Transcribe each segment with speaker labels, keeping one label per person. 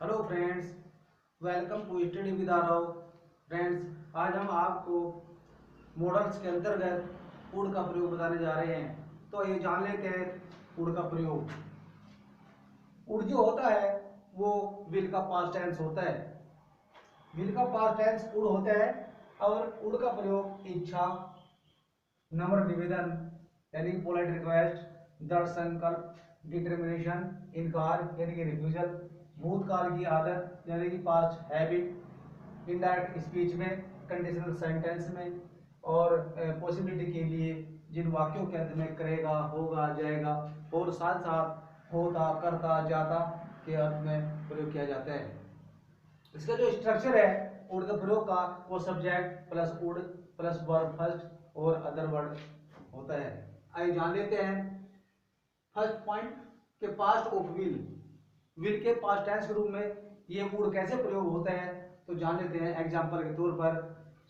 Speaker 1: Hello friends, welcome to study with Aarav. Friends, आज हम आपको मॉडल्स के अंतर्गत वुड का प्रयोग बताने जा रहे हैं। तो ये जान लेते हैं वुड का प्रयोग। वुड जो होता है वो विल का पास्ट टेंस होता है। विल का पास्ट टेंस वुड होता है और वुड का प्रयोग इच्छा, नम्र निवेदन यानी पोलाइट रिक्वेस्ट, दृढ़ संकल्प, डिटर्मिनेशन, इनकार यानी कि रिफ्यूजल, भूतकाल की आदत यानी कि पास्ट हैबिट, इनडायरेक्ट स्पीच में, कंडीशनल सेंटेंस में और पॉसिबिलिटी के लिए जिन वाक्यों के अंत में करेगा, होगा, जाएगा और साथ साथ होता, करता, जाता के अर्थ में प्रयोग किया जाता है। इसका जो स्ट्रक्चर है वुड का प्रयोग का वो subject plus would plus verb first और अदर वर्ड होता है। आइए जान लेते हैं फर्स्ट पॉइंट के पास्ट ऑफ विल। विल के पास्ट टेंस के रूप में ये वुड कैसे प्रयोग होता है तो जान लेते हैं। एग्जांपल के तौर पर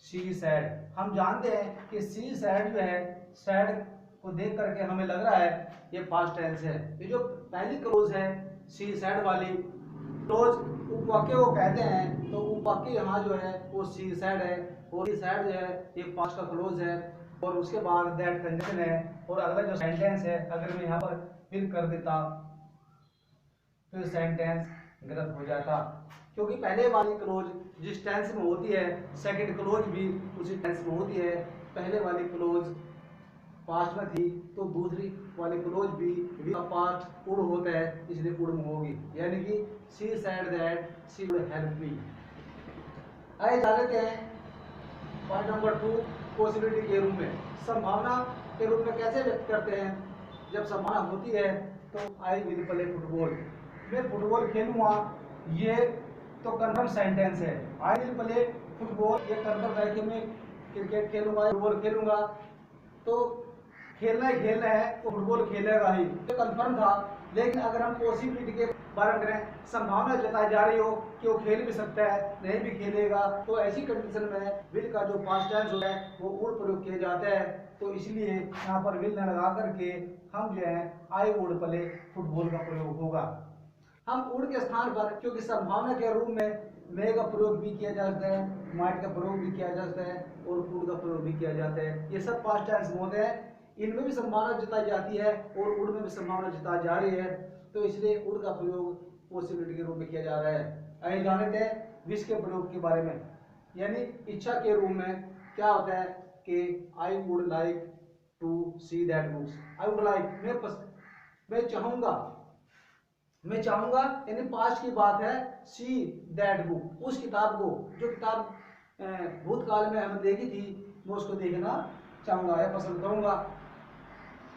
Speaker 1: शी सैड, हम जानते हैं कि शी सैड जो है, सैड को देख करके हमें लग रहा है ये पास्ट टेंस है। ये जो पहली क्लोज है शी सैड वाली क्लोज उपवाक्य को कहते हैं, तो उपवाक्य यहाँ जो है वो शी सैड है और शी सैड जो है ये पास्ट का क्लोज है और उसके बाद दैट कंडीशन है। और अगला जो सेंटेंस है अगर मैं यहाँ पर फिल कर देता तो सेंटेंस गलत हो जाता, क्योंकि पहले वाली क्लोज जिस टेंस में होती है सेकंड क्लोज भी उसी टेंस में होती है। पहले वाली क्लोज पास्ट में थी तो दूसरी वाली क्लोज भी पास्ट वुड होता है, इसलिए वुड में होगी, यानी कि she said that she would help me. आइए जान लेते हैं पॉइंट नंबर 2 पॉसिबिलिटी के रूप में। संभावना के रूप में कैसे व्यक्त करते हैं? जब संभावना होती है तो आई विल प्ले फुटबॉल, मैं फुटबॉल खेलूंगा, ये तो कन्फर्म सेंटेंस है। आई विल प्ले फुटबॉल ये कन्फर्म है कि मैं क्रिकेट खेलूंगा, फुटबॉल खेलूंगा, तो खेलना है तो फुटबॉल खेलेगा ही, ये कन्फर्म था। लेकिन अगर हम पॉसिबिलिटी के बारे में करें, संभावना जताई जा रही हो कि वो खेल भी सकता है, नहीं भी खेलेगा, तो ऐसी कंडीशन में विल का जो पास्ट टेंस होता है वो वुड प्रयोग किया जाता है। तो इसलिए यहाँ पर विल न लगा करके हम जो है आई वुड प्ले फुटबॉल का प्रयोग होगा। हम वुड के स्थान पर, क्योंकि संभावना के रूप में मे का प्रयोग भी किया जाता है, माइट का प्रयोग भी किया जाता है और वुड का प्रयोग भी किया जाता है, ये सब पास्ट टेंस होते हैं। इनमें भी संभावना जताई जाती है और वुड में भी संभावना जताई जा रही है, तो इसलिए वुड का प्रयोग पॉसिबिलिटी के रूप में किया जा रहा है। आइए जान लेते हैं विश के प्रयोग के बारे में, यानी इच्छा के रूप में क्या होता है कि I would like to see that books. I would like मैं चाहूंगा, मैं चाहूंगा यानी पास्ट की बात है, सी दैट बुक उस किताब को, जो किताब भूतकाल में हमने देखी थी, मैं उसको देखना चाहूंगा या पसंद करूंगा।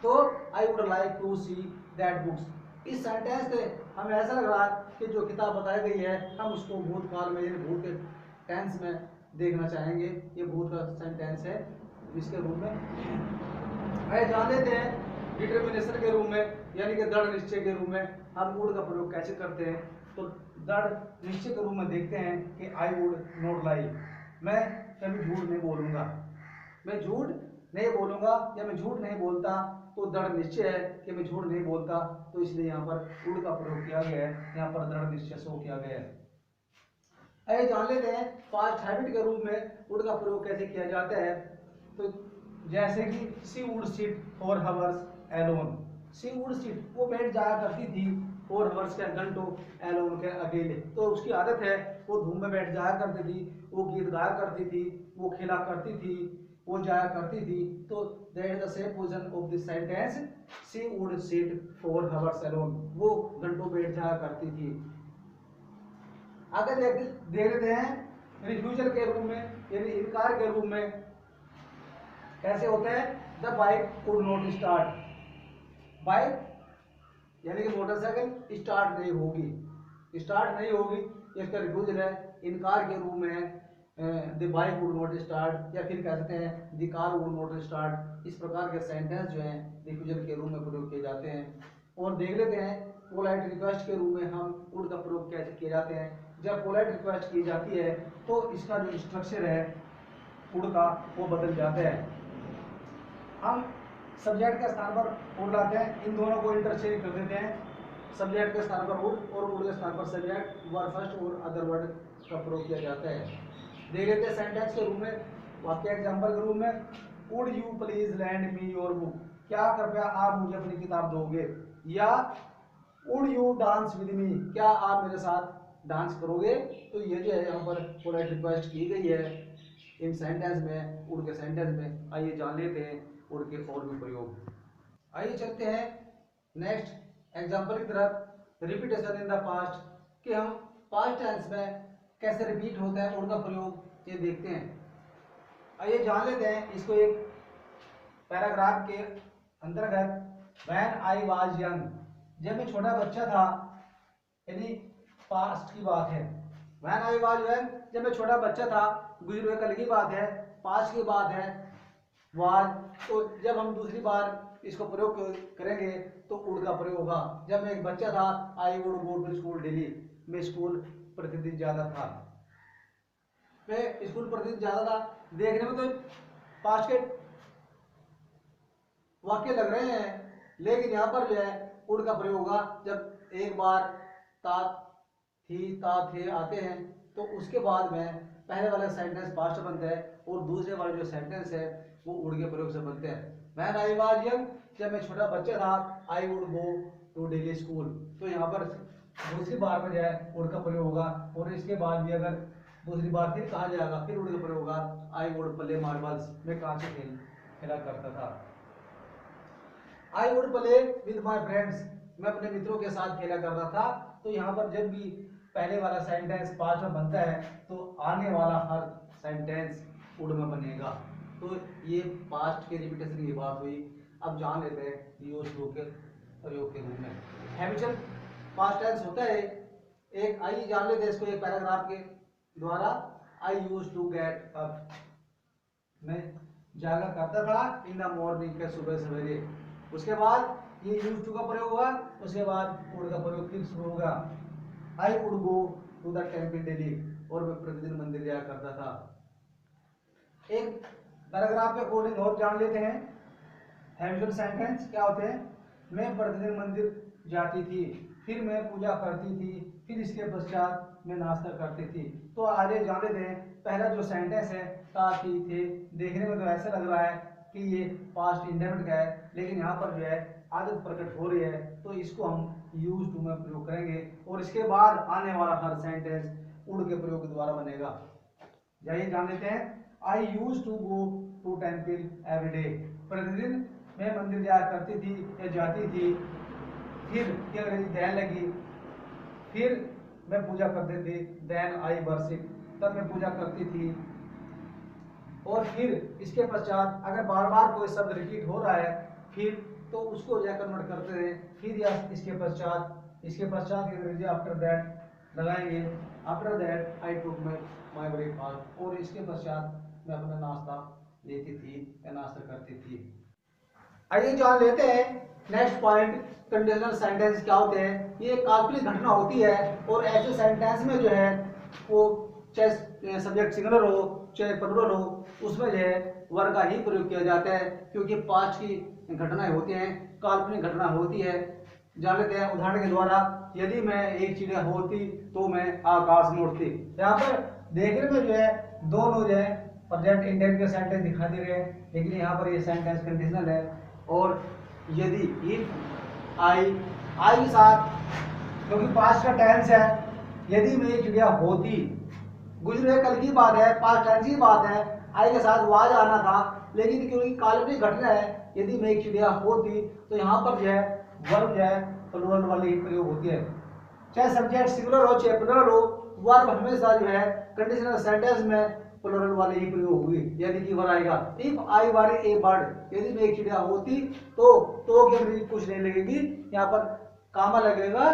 Speaker 1: तो I would like to see that books. इस सेंटेंस से हमें ऐसा लग रहा है कि जो किताब बताई गई है हम उसको भूतकाल में यानी भूत के टेंस में देखना चाहेंगे। ये भूत का सेंटेंस है इसके रूप में। आइए जान लेते हैं डिटर्मिनेशन के रूप में, यानी कि दृढ़ निश्चय के रूप में हम वुड का प्रयोग कैसे करते हैं। तो दृढ़ निश्चय के रूप में देखते हैं कि आई वुड नॉट लाई, मैं कभी झूठ नहीं बोलूंगा, मैं झूठ नहीं बोलूंगा या मैं झूठ नहीं बोलता, तो दृढ़ निश्चय है कि मैं झूठ नहीं बोलता, तो इसलिए यहाँ पर वुड का प्रयोग किया गया है, यहाँ पर दृढ़ निश्चय शो किया गया है। आइए जान लेते हैं पास्ट हैबिट के रूप में वुड का प्रयोग कैसे किया जाता है। तो जैसे कि she would sit for hours alone, she would sit वो बैठ जाया करती थी फॉर हावर्स के घंटों एलोन के अकेले, तो उसकी आदत है वो धूम में बैठ जाया करती थी, वो गीत गाया करती थी, वो खेला करती थी, वो जाया करती थी। तो that is the same position of this sentence, she would sit for hours alone, वो घंटों बैठ जाया करती थी। आगे देख लेते हैं रिफ्यूजल के रूप में, यानी इनकार के रूप में कैसे होता है। The bike could not start, bike यानी कि मोटरसाइकिल स्टार्ट नहीं होगी, स्टार्ट नहीं होगी, इसका रिफ्यूजल है, इनकार के रूप में है the bike would not start, या फिर कह सकते हैं the car would not start. इस प्रकार के सेंटेंस जो हैं रिफ्यूजल के रूप में प्रयोग किए जाते हैं। और देख लेते हैं पोलाइट रिक्वेस्ट के रूप में हम वुड का प्रयोग कैसे किए जाते हैं। जब पोलाइट रिक्वेस्ट की जाती है तो इसका जो स्ट्रक्चर है वुड का वो बदल जाता है। हम सब्जेक्ट के स्थान पर वुड लाते हैं, इन दोनों को इंटरचेंज कर देते हैं। सब्जेक्ट के स्थान पर वुड और वुड के स्थान पर सब्जेक्ट वर्ड फर्स्ट और अदर वर्ड का प्रयोग किया जाता है। देख लेते हैं सेंटेंस के रूप में, वाक्य एग्जांपल के रूप में। Would you please land me your book, क्या कृपया आप मुझे अपनी किताब दोगे, या would you dance with me, क्या आप मेरे साथ डांस करोगे। तो ये जो है यहाँ पर पोलाइट रिक्वेस्ट की गई है इन सेंटेंस में, वुड के सेंटेंस में। आइए जान लेते हैं वुड के और भी प्रयोग। आइए चलते हैं नेक्स्ट एग्जांपल की तरफ। रिपीटेशन इन द पास्ट, कि हम पास्ट टेंस में कैसे रिपीट होता है वुड का प्रयोग, ये देखते हैं। आइए जान लेते हैं इसको एक पैराग्राफ के अंतर्गत। व्हेन आई वाज यंग, जब मैं छोटा बच्चा था, यानी पास्ट की बात है। व्हेन आई वाज यंग, जब मैं छोटा बच्चा था, गुजरे हुए कल की बात है, पास्ट की बात है। वाज, तो जब हम दूसरी बार इसको प्रयोग करेंगे तो वुड का प्रयोग होगा। जब मैं एक बच्चा था, I would go to school daily, मैं स्कूल प्रतिदिन जाता था। मैं स्कूल प्रतिदिन जाता था, देखने में तो पास्ट के वाक्य लग रहे हैं, लेकिन यहाँ पर जो है वुड का प्रयोग होगा। जब एक बार ता थी ता थे आते हैं तो उसके बाद में पहले वाला सेंटेंस पास्ट बनता है और दूसरे वाले जो सेंटेंस है वो वुड के प्रयोग से बनते हैं। व्हेन आई वाज यंग, जब मैं छोटा बच्चा था, I would go to daily school, तो यहाँ पर दूसरी बार में जो है वुड का प्रयोग होगा। और इसके बाद भी अगर दूसरी बार फिर कहा जाएगा, फिर वुड का प्रयोग होगा। आई वुड प्ले मार्बल्स, मैं कांच के खेला करता था। I would play with my friends, मैं अपने मित्रों के साथ खेला करता था। तो यहाँ पर जब भी पहले वाला सेंटेंस पास्ट में बनता है तो आने वाला हर सेंटेंस वुड में बनेगा। तो ये पास्ट के रिपीटेशन की बात हुई। अब जान लेते हैं यूज्ड टू के प्रयोग के रूप में। हैबिचुअल पास्ट टेंस होता है एक, आइए जान लेते हैं इसको एक पैराग्राफ के द्वारा। I used to get up, मैं जागा करता था इन द मॉर्निंग के सुबह सवेरे। उसके बाद ये यूज्ड टू का प्रयोग हुआ, उसके बाद वुड का प्रयोग फिर शुरू होगा। I would go to the temple daily, और मैं प्रतिदिन मंदिर जाया करता था। एक पैराग्राफ के अकॉर्डिंग और जान लेते हैं हैबिचुअल सेंटेंस क्या होते हैं। मैं प्रतिदिन मंदिर जाती थी, फिर मैं पूजा करती थी, फिर इसके पश्चात मैं नाश्ता करती थी। तो आगे जान लेते हैं पहला जो सेंटेंस है था थी थे, देखने में तो ऐसा लग रहा है कि ये पास्ट इंडेफिनिट का है, लेकिन यहाँ पर जो है आदत प्रकट हो रही है, तो इसको हम यूज टू में प्रयोग करेंगे और इसके बाद आने वाला हर सेंटेंस वुड के प्रयोग के द्वारा बनेगा। जाइए जान लेते हैं। I use to go to temple every day, प्रतिदिन मैं मंदिर जाया करती थी या जाती थी। फिर क्या देन लगी, फिर मैं पूजा करती थी, देन आई वर्शिप, तब मैं पूजा करती थी। और फिर इसके पश्चात अगर बार बार कोई शब्द रिपीट हो रहा है फिर, तो उसको जो कन्वर्ट करते हैं फिर या इसके पश्चात अंग्रेजी आफ्टर दैट लगाएंगे। After that I took my breakfast, और इसके पश्चात मैं अपना नाश्ता लेती थी या नाश्ता करती थी। आइए जान लेते हैं नेक्स्ट पॉइंट, कंडीशनल सेंटेंस क्या होते हैं। ये काल्पनिक घटना होती है और ऐसे सेंटेंस में जो है वो चाहे सब्जेक्ट सिंगुलर हो चाहे प्लूरल हो, उसमें जो है वर्ग का ही प्रयोग किया जाता है, क्योंकि पास्ट की घटनाएं होती हैं, काल्पनिक घटना होती है। जान लेते हैं उदाहरण के द्वारा। यदि मैं एक चिड़िया होती तो मैं आकाश में उड़ती। यहाँ पर देखने में जो है दोनों जो है प्रेजेंट इंडेफिनिट के सेंटेंस दिखाई दे रहे हैं, लेकिन यहाँ पर ये सेंटेंस कंडीशनल है। और यदि इफ आई के साथ, क्योंकि पास्ट का टेंस है, यदि मैं एक चिड़िया होती, गुजरे कल की बात है, पास्ट टेंस की बात है, आई के साथ वाज आना था, लेकिन क्योंकि काल्पनिक घटना है, यदि मैं एक चिड़िया होती, तो यहाँ पर जो है वर्ब जो है प्लूरल वाली ही प्रयोग होती है। चाहे सब्जेक्ट सिंगुलर हो चाहे प्लूरल हो, वर्ब हमेशा जो है कंडीशनल सेंटेंस में प्लूरल वाले ही प्रयोग हुई। यदि की वर आएगा, if I were A bird, यदि मैं एक चिड़िया होती तो के अंग्रेजी कुछ नहीं लगेगी, यहाँ पर कामा लगेगा।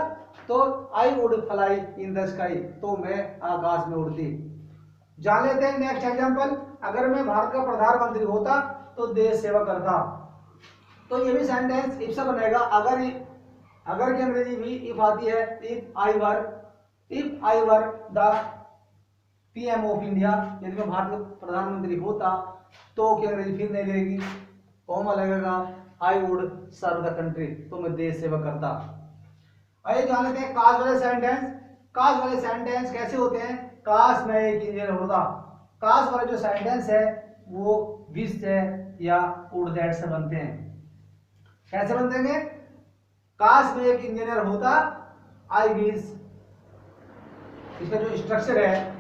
Speaker 1: तो I would fly in the sky, तो मैं आकाश में उड़ती। जान लेते हैं नेक्स्ट एग्जांपल। अगर मैं भारत का प्रधानमंत्री होता तो देश सेवा करता, तो ये भी सेंटेंस इफ से बनेगा। अगर की अंग्रेजी भी इफ आती है, if I were the PM of India, यदि मैं भारत का प्रधानमंत्री होता तो की अंग्रेजी फिर नहीं लगेगी, कॉमा लगेगा। I would serve the country, तो मैं देश सेवा करता। आइए जान लेते हैं काश वाले सेंटेंस। काश वाले सेंटेंस कैसे होते हैं? काश मैं एक इंजीनियर होता। काश वाले जो सेंटेंस है वो विश से या वुड दैट से बनते हैं। कैसे बनते हैं? काश मैं एक इंजीनियर होता, आई विश, इसका जो स्ट्रक्चर है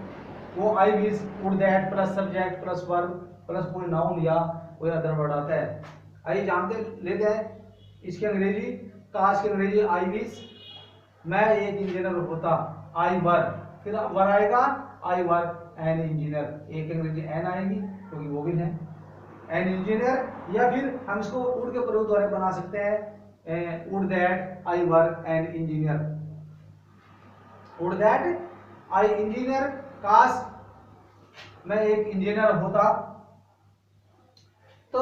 Speaker 1: वो I wish would that plus subject plus verb plus कोई नाउन या कोई अदर वर्ड आता है। आइए जानते लेते हैं इसकी अंग्रेजी। काश की अंग्रेजी आई विश, मैं एक इंजीनियर होता, आई वर, फिर वर आएगा आई वर एन इंजीनियर, एक अंग्रेजी एन आएगी क्योंकि वो भी है एन इंजीनियर, या फिर हम इसको वुड के प्रयोग द्वारा बना सकते हैं would that I were an engineer, would that I engineer, काश मैं एक इंजीनियर होता। तो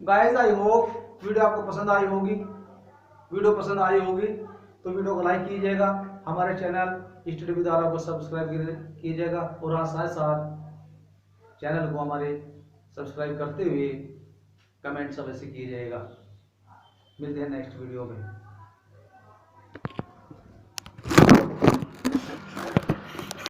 Speaker 1: गाइस आई होप वीडियो आपको पसंद आई होगी। वीडियो पसंद आई होगी तो वीडियो को लाइक कीजिएगा, हमारे चैनल स्टडी विद आरव को सब्सक्राइब कीजिएगा और हाँ साथ साथ चैनल को हमारे सब्सक्राइब करते हुए कमेंट्स अवश्य कीजिएगा। मिलते हैं नेक्स्ट वीडियो में।